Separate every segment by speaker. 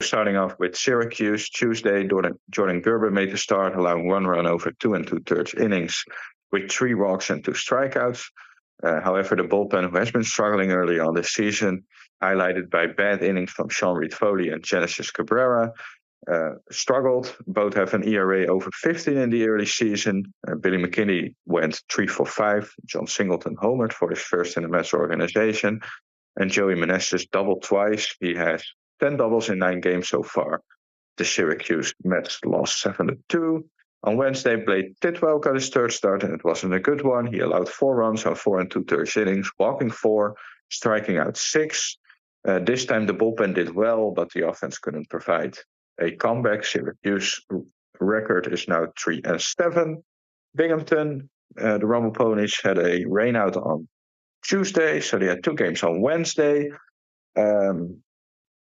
Speaker 1: Starting off with Syracuse, Tuesday, Jordan Gerber made the start, allowing one run over 2 2/3 innings with 3 walks and 2 strikeouts. However, the bullpen, who has been struggling early on this season, highlighted by bad innings from Sean Reed-Foley and Genesis Cabrera, struggled. Both have an ERA over 15 in the early season. Billy McKinney went 3 for 5. John Singleton homered for his first in the Mets organization. And Joey Meneses doubled twice. He has 10 doubles in 9 games so far. The Syracuse Mets lost 7-2. On Wednesday, Blade Tidwell got his third start, and it wasn't a good one. He allowed 4 runs on 4 2/3 innings, walking 4, striking out 6. This time the bullpen did well, but the offense couldn't provide a comeback. Syracuse record is now 3-7. Binghamton, the Rumble Ponies, had a rainout on Tuesday, so they had 2 games on Wednesday.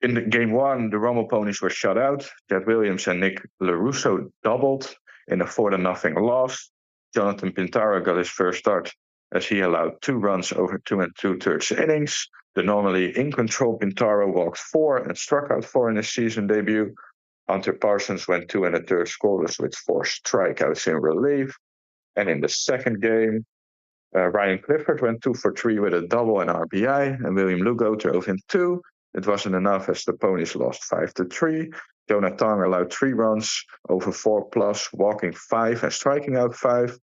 Speaker 1: In game 1, the Rumble Ponies were shut out. Ted Williams and Nick LaRusso doubled in a 4-0 loss. Jonathan Pintaro got his first start as he allowed 2 runs over 2 2/3 innings. The normally in-control Pintaro walked 4 and struck out 4 in his season debut. Hunter Parsons went 2 1/3 scoreless with 4 strikeouts in relief. And in the second game, Ryan Clifford went 2 for 3 with a double and RBI, and William Lugo drove in 2. It wasn't enough as the Ponies lost 5-3. Jonah Tong allowed 3 runs over 4+, walking 5 and striking out 5.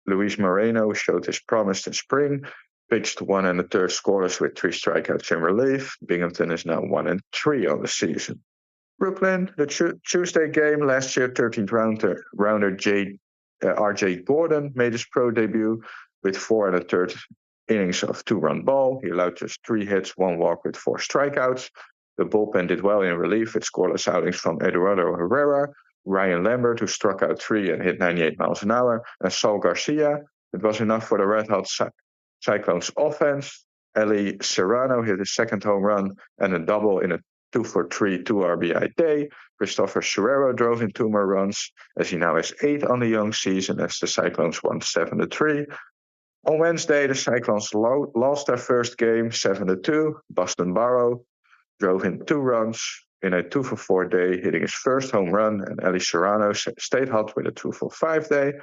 Speaker 1: Luis Moreno showed his promise in spring, pitched 1 1/3 scoreless with 3 strikeouts in relief. Binghamton is now 1-3 on the season. Brooklyn, the Tuesday game, last year 13th rounder R.J. Gordon made his pro debut with 4 1/3 innings of 2-run ball. He allowed just 3 hits, 1 walk with 4 strikeouts. The bullpen did well in relief with scoreless outings from Eduardo Herrera, Ryan Lambert, who struck out 3 and hit 98 miles an hour, and Saul Garcia. It was enough for the Red Hot Cyclones offense. Eli Serrano hit his second home run and a double in a 2 for 3, 2 RBI day. Christopher Serrero drove in 2 more runs as he now has 8 on the young season as the Cyclones won 7-3. On Wednesday, the Cyclones lost their first game 7-2. Boston Barrow drove in 2 runs in a 2 for 4 day, hitting his first home run, and Eli Serrano stayed hot with a 2 for 5 day.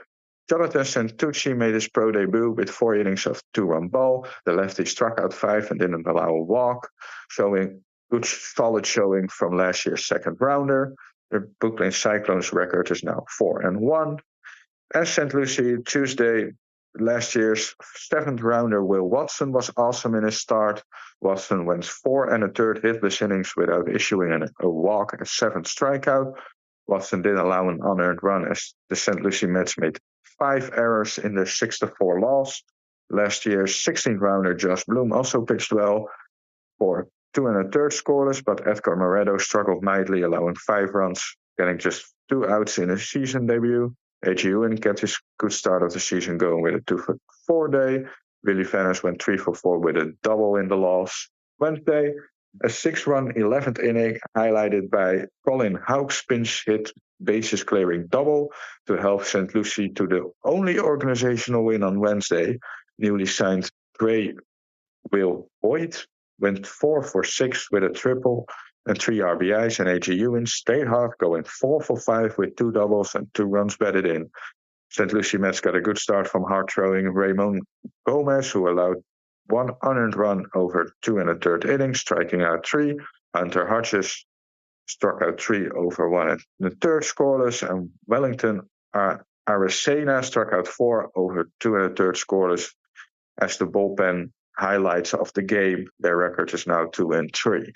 Speaker 1: Jonathan Santucci made his pro debut with 4 innings of 2-run ball. The lefty struck out 5 and didn't allow a walk, showing good solid showing from last year's second rounder. The Brooklyn Cyclones record is now 4-1. And St. Lucie, Tuesday, last year's 7th rounder Will Watson was awesome in his start. Watson went 4 1/3 hitless innings without issuing a walk and 7 strikeout. Watson did allow an unearned run as the St. Lucie Mets made 5 errors in their 6-4 loss. Last year's 16th rounder Josh Bloom also pitched well for 2 1/3 scoreless, but Edgar Moreto struggled mightily, allowing 5 runs, getting just 2 outs in his season debut. A.J. Ewan kept his good start of the season going with a 2 for 4 day. Willie Fanners went 3 for 4 with a double in the loss. Wednesday, a 6-run 11th inning highlighted by Colin Houck's pinch hit bases clearing double to help St. Lucie to the only organizational win on Wednesday. Newly signed Gray Will Boyd went 4 for 6 with a triple and 3 RBIs, and A.J. Ewan stayed hot, going 4 for 5 with 2 doubles and 2 runs batted in. St. Lucie Mets got a good start from hard-throwing Ramon Gomez, who allowed 1 unearned run over 2 1/3 innings, striking out 3. Hunter Hodges struck out 3 over 1 1/3 scoreless, and Wellington Aracena struck out 4 over 2 1/3 scoreless. As the bullpen highlights of the game, their record is now 2-3.